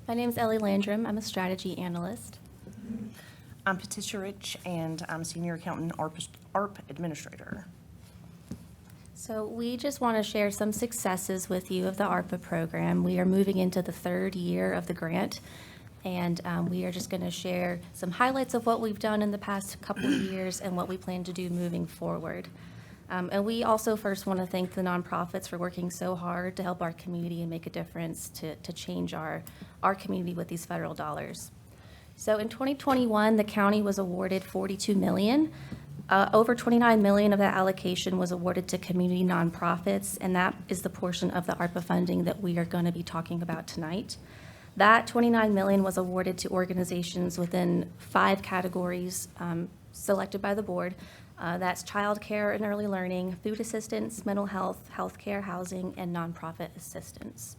My name is Ellie Landrum. I'm a strategy analyst. I'm Patricia Rich, and I'm Senior Accountant ARP Administrator. So we just want to share some successes with you of the ARPA program. We are moving into the third year of the grant, and we are just going to share some highlights of what we've done in the past couple of years and what we plan to do moving forward. And we also first want to thank the nonprofits for working so hard to help our community and make a difference to change our community with these federal dollars. So in 2021, the county was awarded $42 million. Over $29 million of that allocation was awarded to community nonprofits, and that is the portion of the ARPA funding that we are going to be talking about tonight. That $29 million was awarded to organizations within 5 categories selected by the board. That's child care and early learning, food assistance, mental health, healthcare, housing, and nonprofit assistance.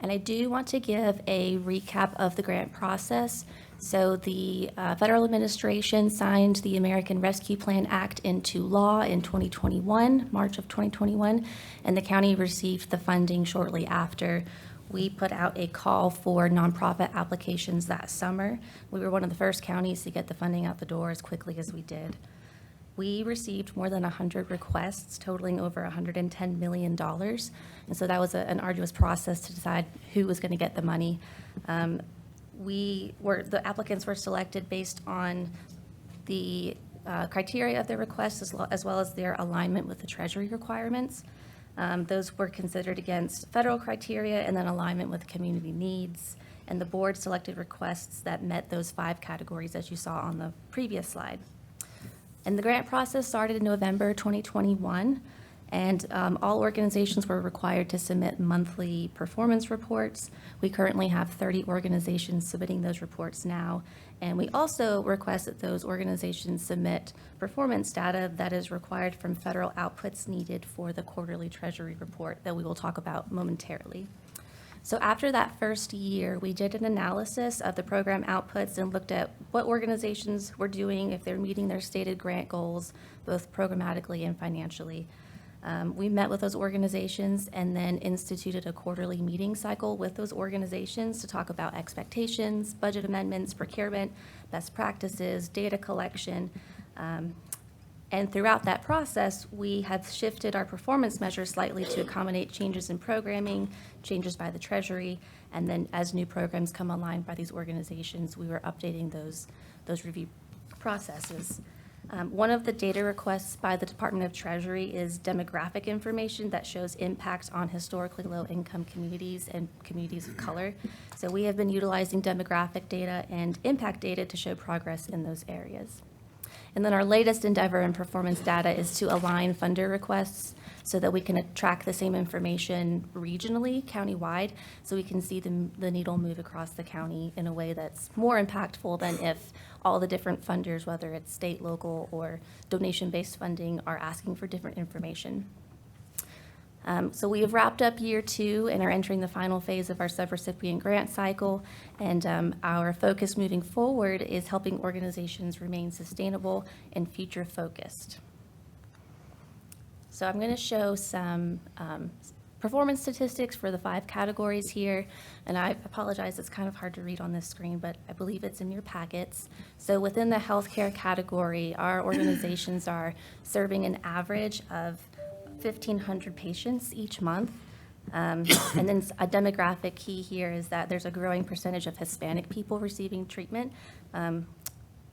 And I do want to give a recap of the grant process. So the federal administration signed the American Rescue Plan Act into law in 2021, March of 2021, and the county received the funding shortly after. We put out a call for nonprofit applications that summer. We were one of the first counties to get the funding out the door as quickly as we did. We received more than 100 requests totaling over $110 million. And so that was an arduous process to decide who was going to get the money. The applicants were selected based on the criteria of their requests as well as their alignment with the Treasury requirements. Those were considered against federal criteria and then alignment with community needs. And the board selected requests that met those 5 categories as you saw on the previous slide. And the grant process started in November 2021, and all organizations were required to submit monthly performance reports. We currently have 30 organizations submitting those reports now, and we also request that those organizations submit performance data that is required from federal outputs needed for the quarterly Treasury report that we will talk about momentarily. So after that first year, we did an analysis of the program outputs and looked at what organizations were doing, if they're meeting their stated grant goals, both programmatically and financially. We met with those organizations and then instituted a quarterly meeting cycle with those organizations to talk about expectations, budget amendments, procurement, best practices, data collection. And throughout that process, we have shifted our performance measures slightly to accommodate changes in programming, changes by the Treasury, and then as new programs come online by these organizations, we were updating those review processes. One of the data requests by the Department of Treasury is demographic information that shows impacts on historically low-income communities and communities of color. So we have been utilizing demographic data and impact data to show progress in those areas. And then our latest endeavor in performance data is to align funder requests so that we can track the same information regionally, countywide, so we can see the needle move across the county in a way that's more impactful than if all the different funders, whether it's state, local, or donation-based funding, are asking for different information. So we have wrapped up year 2 and are entering the final phase of our subrecipient grant cycle. And our focus moving forward is helping organizations remain sustainable and future focused. So I'm going to show some performance statistics for the 5 categories here. And I apologize, it's kind of hard to read on this screen, but I believe it's in your packets. So within the healthcare category, our organizations are serving an average of 1,500 patients each month. And then a demographic key here is that there's a growing percentage of Hispanic people receiving treatment. And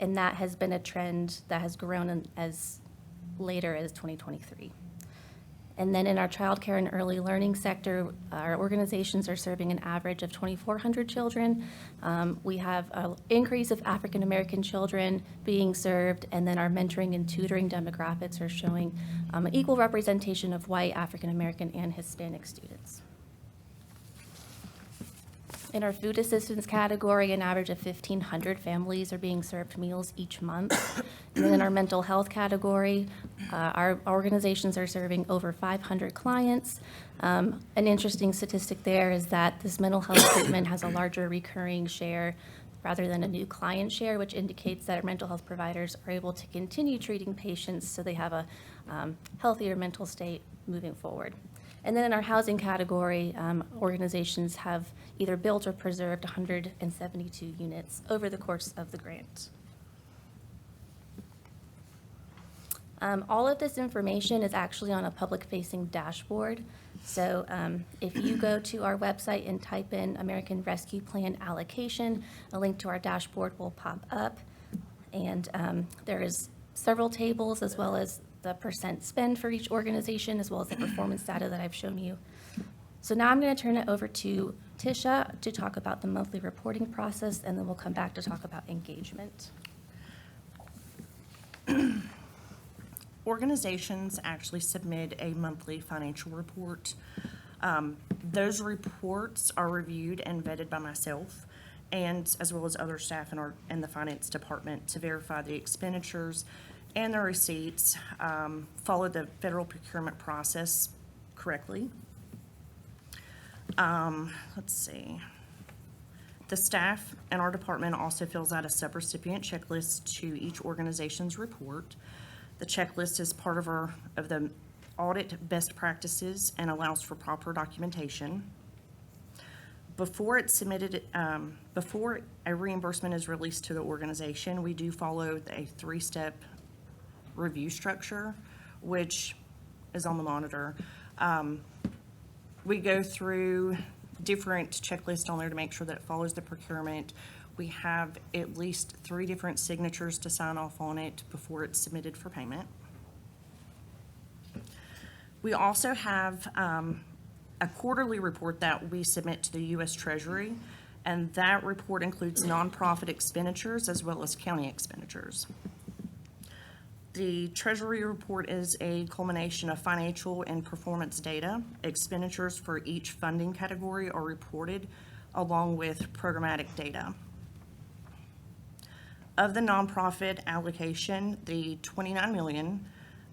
that has been a trend that has grown as later as 2023. And then in our child care and early learning sector, our organizations are serving an average of 2,400 children. We have an increase of African American children being served, and then our mentoring and tutoring demographics are showing an equal representation of white, African American, and Hispanic students. In our food assistance category, an average of 1,500 families are being served meals each month. And then in our mental health category, our organizations are serving over 500 clients. An interesting statistic there is that this mental health treatment has a larger recurring share rather than a new client share, which indicates that our mental health providers are able to continue treating patients so they have a healthier mental state moving forward. And then in our housing category, organizations have either built or preserved 172 units over the course of the grant. All of this information is actually on a public-facing dashboard. So if you go to our website and type in American Rescue Plan allocation, a link to our dashboard will pop up. And there is several tables as well as the percent spend for each organization, as well as the performance data that I've shown you. So now I'm going to turn it over to Tisha to talk about the monthly reporting process, and then we'll come back to talk about engagement. Organizations actually submit a monthly financial report. Those reports are reviewed and vetted by myself, and as well as other staff in the finance department to verify the expenditures and the receipts follow the federal procurement process correctly. Let's see. The staff in our department also fills out a subrecipient checklist to each organization's report. The checklist is part of the audit best practices and allows for proper documentation. Before it's submitted, before a reimbursement is released to the organization, we do follow a 3-step review structure, which is on the monitor. We go through different checklists on there to make sure that it follows the procurement. We have at least 3 different signatures to sign off on it before it's submitted for payment. We also have a quarterly report that we submit to the U.S. Treasury, and that report includes nonprofit expenditures as well as county expenditures. The Treasury report is a culmination of financial and performance data. Expenditures for each funding category are reported along with programmatic data. Of the nonprofit allocation, the $29 million,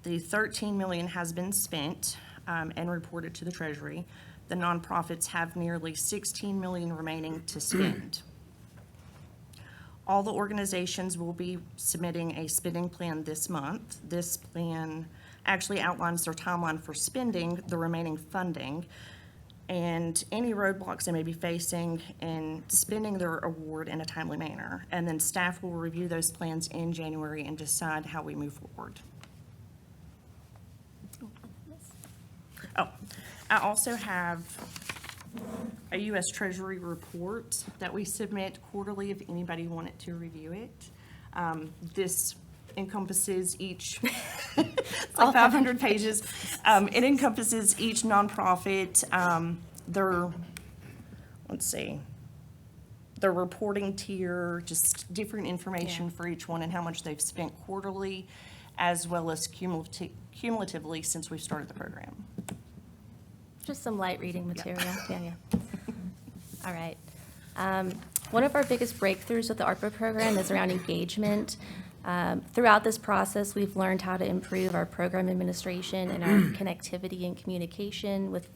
the $13 million has been spent and reported to the Treasury. The nonprofits have nearly $16 million remaining to spend. All the organizations will be submitting a spending plan this month. This plan actually outlines their timeline for spending the remaining funding and any roadblocks they may be facing in spending their award in a timely manner. And then staff will review those plans in January and decide how we move forward. Oh, I also have a U.S. Treasury report that we submit quarterly if anybody wanted to review it. This encompasses each, it's like 500 pages. It encompasses each nonprofit, their reporting tier, just different information for each one and how much they've spent quarterly, as well as cumulatively since we started the program. Just some light reading material. Yeah. All right. One of our biggest breakthroughs with the ARPA program is around engagement. Throughout this process, we've learned how to improve our program administration and our connectivity and communication with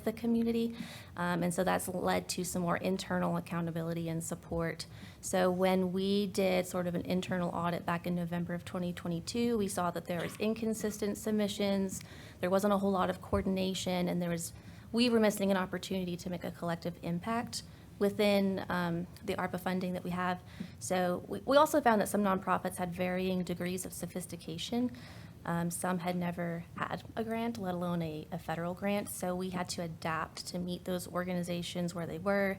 the community. And so that's led to some more internal accountability and support. So when we did sort of an internal audit back in November of 2022, we saw that there was inconsistent submissions, there wasn't a whole lot of coordination, and we were missing an opportunity to make a collective impact within the ARPA funding that we have. So we also found that some nonprofits had varying degrees of sophistication. Some had never had a grant, let alone a federal grant. So we had to adapt to meet those organizations where they were,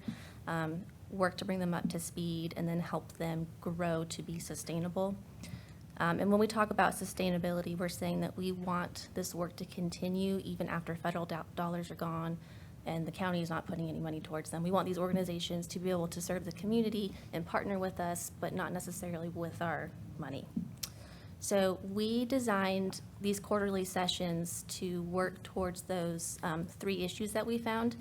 work to bring them up to speed, and then help them grow to be sustainable. And when we talk about sustainability, we're saying that we want this work to continue even after federal dollars are gone and the county is not putting any money towards them. We want these organizations to be able to serve the community and partner with us, but not necessarily with our money. So we designed these quarterly sessions to work towards those 3 issues that we found.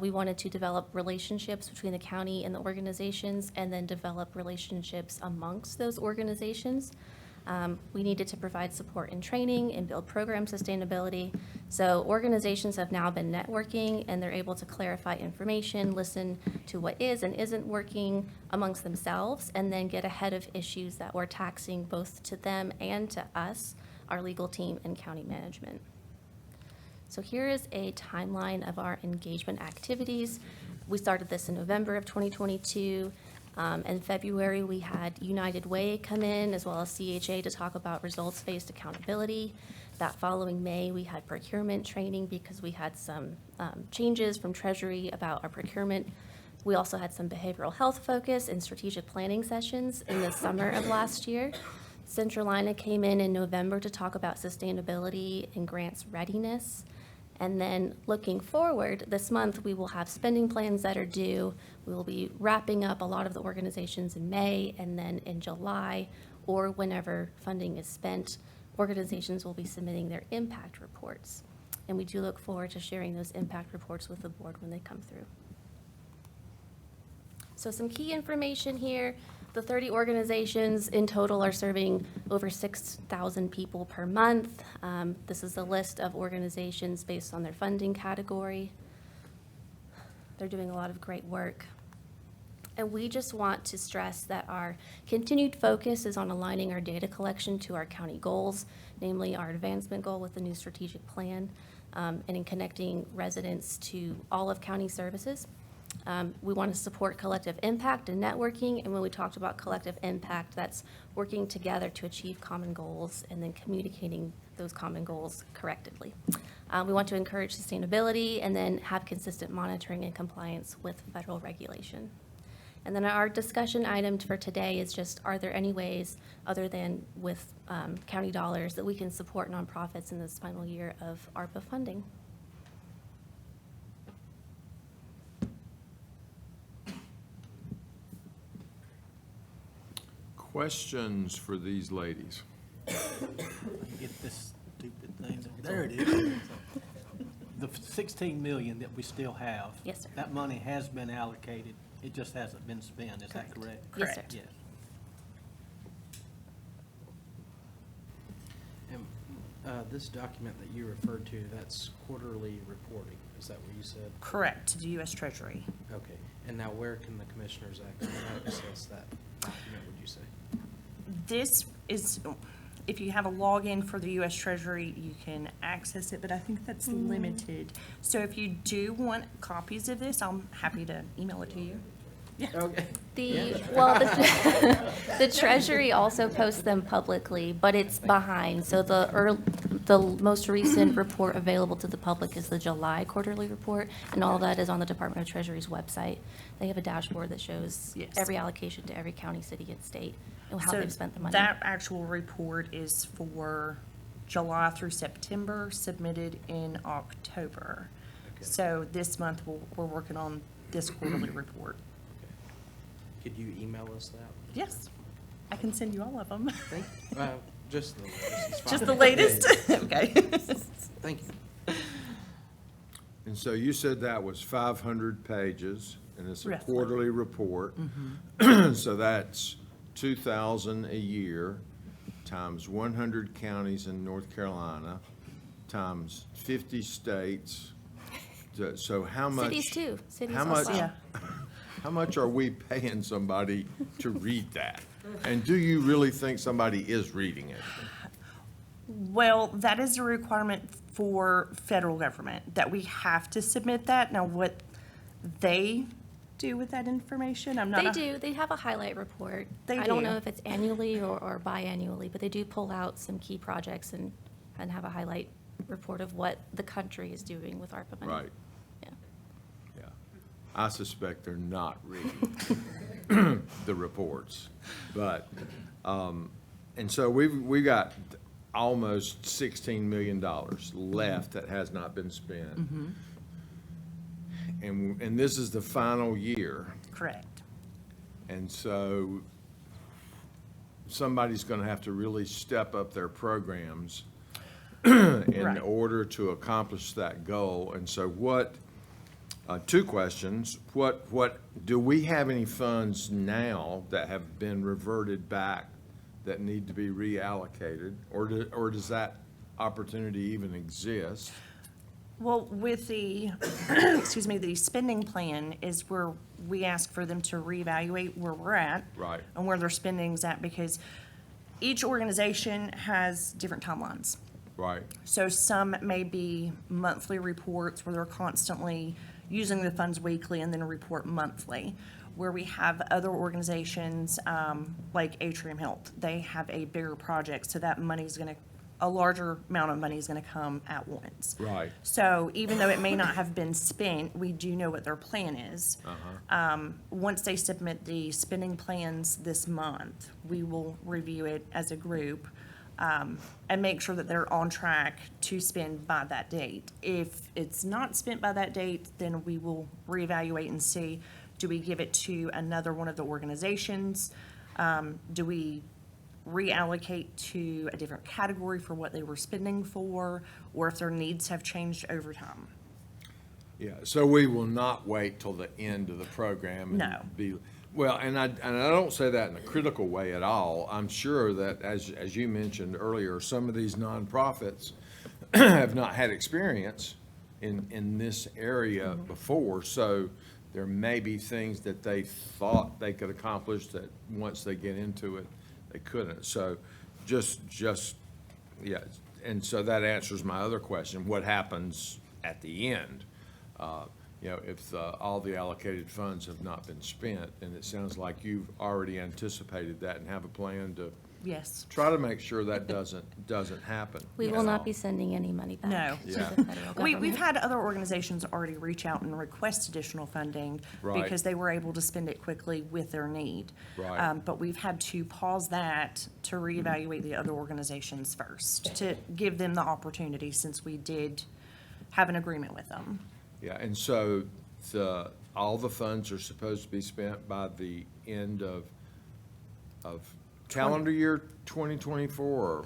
We wanted to develop relationships between the county and the organizations, and then develop relationships amongst those organizations. We needed to provide support and training and build program sustainability. So organizations have now been networking, and they're able to clarify information, listen to what is and isn't working amongst themselves, and then get ahead of issues that were taxing both to them and to us, our legal team and county management. So here is a timeline of our engagement activities. We started this in November of 2022. In February, we had United Way come in, as well as CHA, to talk about results-based accountability. That following May, we had procurement training because we had some changes from Treasury about our procurement. We also had some behavioral health focus and strategic planning sessions in the summer of last year. Centralina came in November to talk about sustainability and grants readiness. And then looking forward, this month, we will have spending plans that are due. We will be wrapping up a lot of the organizations in May, and then in July, or whenever funding is spent, organizations will be submitting their impact reports. And we do look forward to sharing those impact reports with the board when they come through. So some key information here. The 30 organizations in total are serving over 6,000 people per month. This is a list of organizations based on their funding category. They're doing a lot of great work. And we just want to stress that our continued focus is on aligning our data collection to our county goals, namely our advancement goal with the new strategic plan, and in connecting residents to all of county services. We want to support collective impact and networking, and when we talked about collective impact, that's working together to achieve common goals and then communicating those common goals correctively. We want to encourage sustainability and then have consistent monitoring and compliance with federal regulation. And then our discussion item for today is just, are there any ways other than with county dollars that we can support nonprofits in this final year of ARPA funding? Questions for these ladies? Get this stupid thing. There it is. The 16 million that we still have. Yes, sir. That money has been allocated. It just hasn't been spent. Is that correct? Yes, sir. Yes. And this document that you referred to, that's quarterly reporting. Is that what you said? Correct, to the U.S. Treasury. Okay. And now where can the commissioners actually access that document, would you say? This is, if you have a login for the U.S. Treasury, you can access it, but I think that's limited. So if you do want copies of this, I'm happy to email it to you. Okay. The Treasury also posts them publicly, but it's behind. So the most recent report available to the public is the July quarterly report, and all that is on the Department of Treasury's website. They have a dashboard that shows Yes. every allocation to every county, city, and state, and how So they've spent the money. that actual report is for July through September, submitted in October. Okay. So this month, we're working on this quarterly report. Could you email us that? Yes, I can send you all of them. Just the latest. is Just fine. the latest? Okay. Thank you. And so you said that was 500 pages, and it's a Roughly. quarterly report. So that's 2,000 a year times 100 counties in North Carolina times 50 states. So how much? Cities too. Cities How also. much? Yeah. How much are we paying somebody to read that? And do you really think somebody is reading it? Well, that is a requirement for federal government, that we have to submit that. Now, what they do with that information, I'm not. They do. They have a highlight report. They I don't do. know if it's annually or biannually, but they do pull out some key projects and have a highlight report of what the country is doing with ARPA money. Right. Yeah. Yeah. I suspect they're not reading the reports. But, and so we got almost $16 million left that has not been spent. And this is the final year. Correct. And so somebody's going to have to really step up their programs in Right. order to accomplish that goal. And so two questions. What, do we have any funds now that have been reverted back that need to be reallocated? Or does that opportunity even exist? Well, with the, excuse me, the spending plan is where we ask for them to reevaluate where we're at. Right. And where their spending's at, because each organization has different timelines. Right, So some may be monthly reports where they're constantly using the funds weekly and then report monthly. Where we have other organizations, like Atrium Health, they have a bigger project, so that money's gonna, a larger amount of money is gonna come at once. right. So even though it may not have been spent, we do know what their plan is. Once they submit the spending plans this month, we will review it as a group, and make sure that they're on track to spend by that date. If it's not spent by that date, then we will reevaluate and see, do we give it to another one of the organizations? Do we reallocate to a different category for what they were spending for, or if their needs have changed over time? Yeah, so we will not wait till the end of the program. and No. be Well, and I don't say that in a critical way at all. I'm sure that, as you mentioned earlier, some of these nonprofits have not had experience in this area before, so there may be things that they thought they could accomplish that once they get into it, they couldn't. So yeah, and so that answers my other question, what happens at the end? If all the allocated funds have not been spent, and it sounds like you've already anticipated that and have a plan to Yes. try to make sure that doesn't happen. We will not be sending any money back No. to Yeah. the federal government. We've had other organizations already reach out and request additional funding Right. because they were able to spend it quickly with their need. Right. But we've had to pause that to reevaluate the other organizations first, to give them the opportunity since we did have an agreement with them. Yeah, and so all the funds are supposed to be spent by the end of calendar year 2024,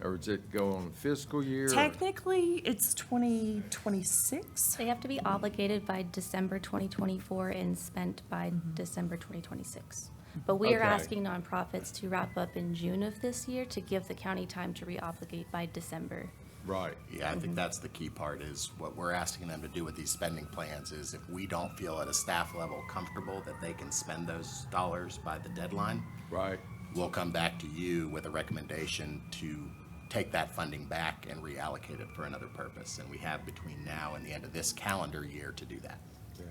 or does it go on fiscal year? Technically, it's 2026. They have to be obligated by December 2024 and spent by December 2026. But we are Okay. asking nonprofits to wrap up in June of this year to give the county time to reobligate by December. Right, Yeah, I think that's the key part, is what we're asking them to do with these spending plans is if we don't feel at a staff level comfortable that they can spend those dollars by the deadline, right. we'll come back to you with a recommendation to take that funding back and reallocate it for another purpose. And we have between now and the end of this calendar year to do that. Yeah.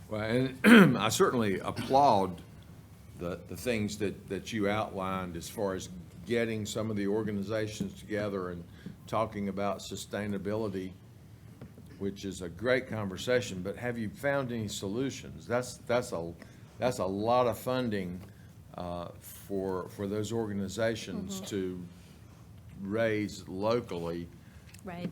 Well, and I certainly applaud the things that you outlined as far as getting some of the organizations together and talking about sustainability, which is a great conversation, but have you found any solutions? That's a lot of funding for those organizations to raise locally. Right.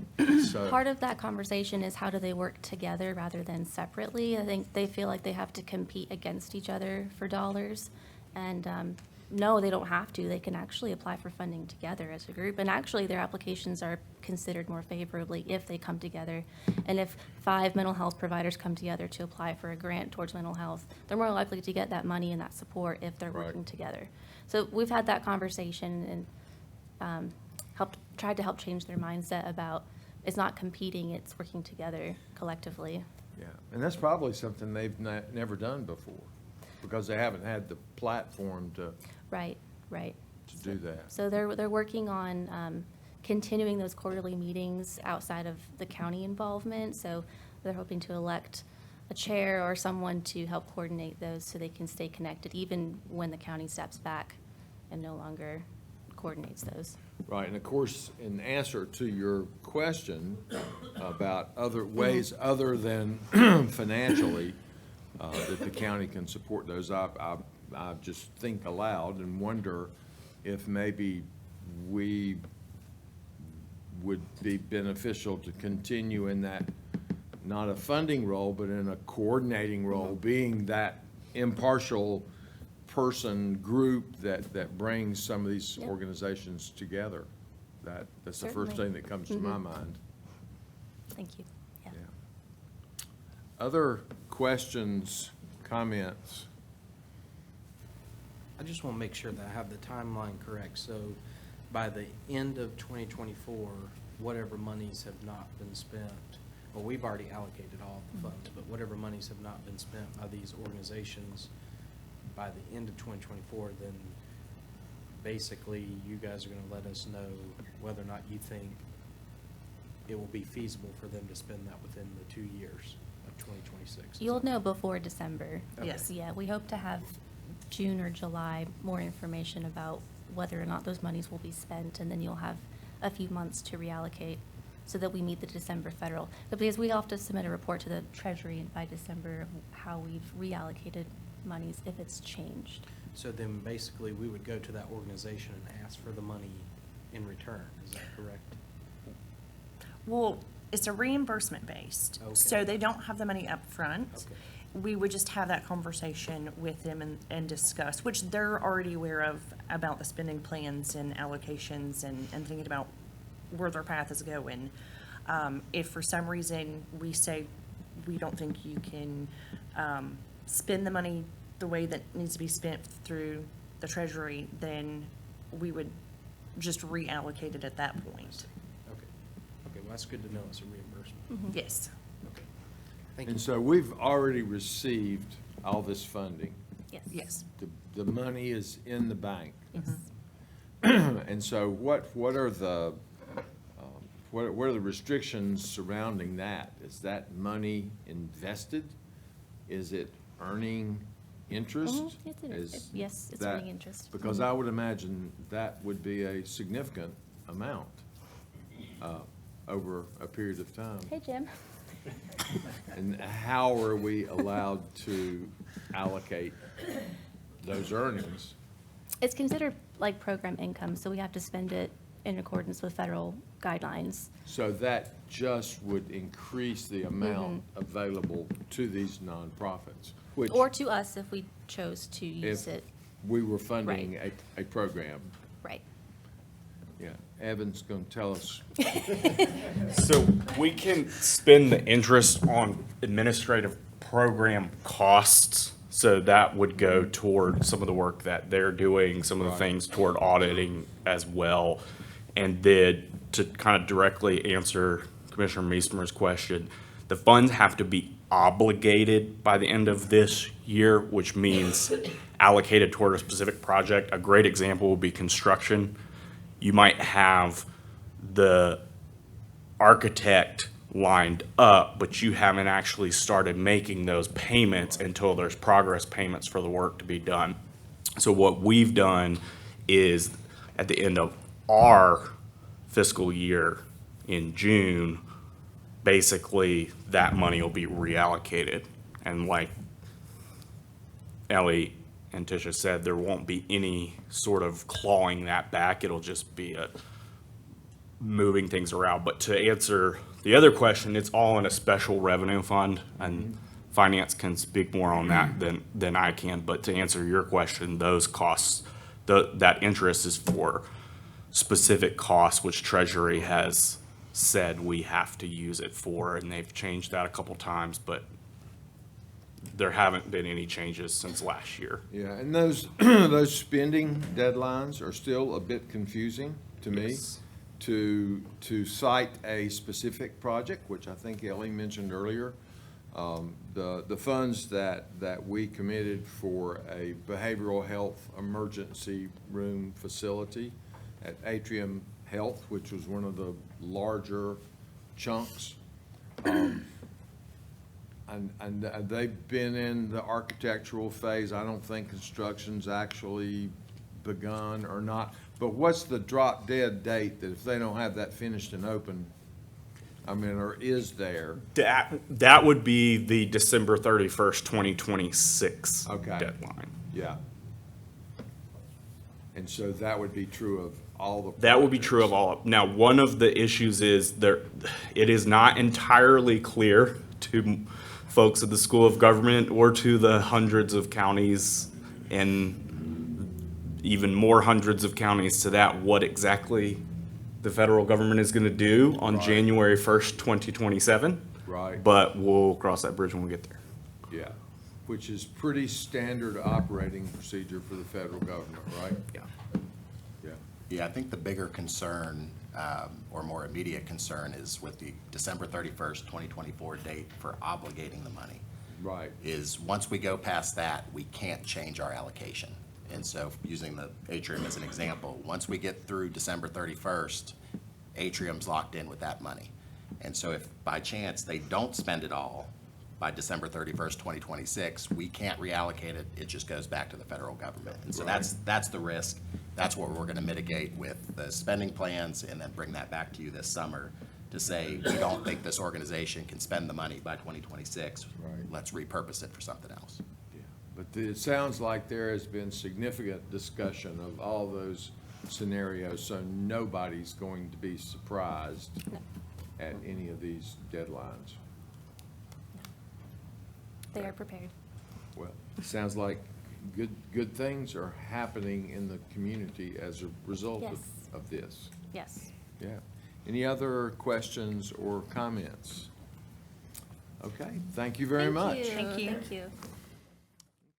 So, Part of that conversation is how do they work together rather than separately? I think they feel like they have to compete against each other for dollars. And no, they don't have to. They can actually apply for funding together as a group. And actually, their applications are considered more favorably if they come together. And if 5 mental health providers come together to apply for a grant towards mental health, they're more likely to get that money and that support if they're Right. working together. So we've had that conversation and tried to help change their mindset about it's not competing, it's working together collectively. yeah, and that's probably something they've never done before, because they haven't had the platform to Right, right. do that. So they're working on continuing those quarterly meetings outside of the county involvement. So they're hoping to elect a chair or someone to help coordinate those so they can stay connected even when the county steps back and no longer coordinates those. Right, and of course, in answer to your question about other ways other than financially, that the county can support those, I just think aloud and wonder if maybe we would be beneficial to continue in that, not a funding role, but in a coordinating role, being that impartial person, group that brings some of these Yep. organizations together. That's the first Certainly. thing that comes to my mind. Thank you. Yeah. Yeah. Other questions, comments? I just want to make sure that I have the timeline correct. So by the end of 2024, whatever monies have not been spent, well, we've already allocated all the funds, but whatever monies have not been spent by these organizations by the end of 2024, then basically you guys are going to let us know whether or not you think it will be feasible for them to spend that within the 2 years of 2026. You'll know before December. Yes. Yeah, we hope to have June or July more information about whether or not those monies will be spent, and then you'll have a few months to reallocate so that we meet the December federal. But because we have to submit a report to the Treasury by December of how we've reallocated monies if it's changed. So then basically, we would go to that organization and ask for the money in return, is that correct? Well, it's a reimbursement based, so Okay. they don't have the money up front. Okay. We would just have that conversation with them and discuss, which they're already aware of, about the spending plans and allocations and thinking about where their path is going. If for some reason we say we don't think you can spend the money the way that needs to be spent through the Treasury, then we would just reallocate it at that point. Okay. Okay, well, that's good to know, it's a reimbursement. Yes. Okay. Thank you. And so we've already received all this funding. Yes. The money is in the bank. Yes. And so what are the, what are the restrictions surrounding that? Is that money invested? Is it earning interest? Mhm. Yes, it is. Is Yes, it's that- earning interest. Because I would imagine that would be a significant amount over a period of time. Hey, Jim. And how are we allowed to allocate those earnings? It's considered like program income, so we have to spend it in accordance with federal guidelines. So that just would increase the amount available to these nonprofits, which Or to us if we chose to use if it. we were funding a program. Right. Yeah, Evan's gonna tell us. So we can spend the interest on administrative program costs. So that would go toward some of the work that they're doing, some of the Right. things toward auditing as well. And then to kind of directly answer Commissioner Meismer's question, the funds have to be obligated by the end of this year, which means allocated toward a specific project. A great example would be construction. You might have the architect lined up, but you haven't actually started making those payments until there's progress payments for the work to be done. So what we've done is at the end of our fiscal year in June, basically that money will be reallocated. And like Ellie and Tisha said, there won't be any sort of clawing that back. It'll just be a moving things around. But to answer the other question, it's all in a special revenue fund, and finance can speak more on that than I can. But to answer your question, those costs, that interest is for specific costs, which Treasury has said we have to use it for, and they've changed that a couple times, but there haven't been any changes since last year. Yeah, and those, those spending deadlines are still a bit confusing to me. Yes. To cite a specific project, which I think Ellie mentioned earlier, the funds that we committed for a behavioral health emergency room facility at Atrium Health, which was one of the larger chunks. And they've been in the architectural phase. I don't think construction's actually begun or not. But what's the drop dead date that if they don't have that finished and open, I mean, or is there? That would be the December 31st, 2026 Okay. deadline. Yeah. And so that would be true of all the. That would be true of projects. all. Now, one of the issues is it is not entirely clear to folks at the School of Government or to the hundreds of counties and even more hundreds of counties to that, what exactly the federal government is going to do on Right. January 1st, 2027. Right. But we'll cross that bridge when we get there. Yeah, which is pretty standard operating procedure for the federal government, right? Yeah. Yeah. Yeah, I think the bigger concern, or more immediate concern, is with the December 31st, 2024 date for obligating the money. Right. Is once we go past that, we can't change our allocation. And so using the Atrium as an example, once we get through December 31st, Atrium's locked in with that money. And so if by chance they don't spend it all by December 31st, 2026, we can't reallocate it, it just goes back to the federal government. And so that's the risk. That's what we're gonna mitigate with the spending plans, and then bring that back to you this summer to say, we don't think this organization can spend the money by 2026. Right. Let's repurpose it for something else. Yeah. But it sounds like there has been significant discussion of all those scenarios, so nobody's going to be surprised at any of these deadlines. They are prepared. Well, it sounds like good things are happening in the community as a result Yes. of this. Yes. Yeah. Any other questions or comments? Okay, thank you very much. Thank you. Thank you. Thank you.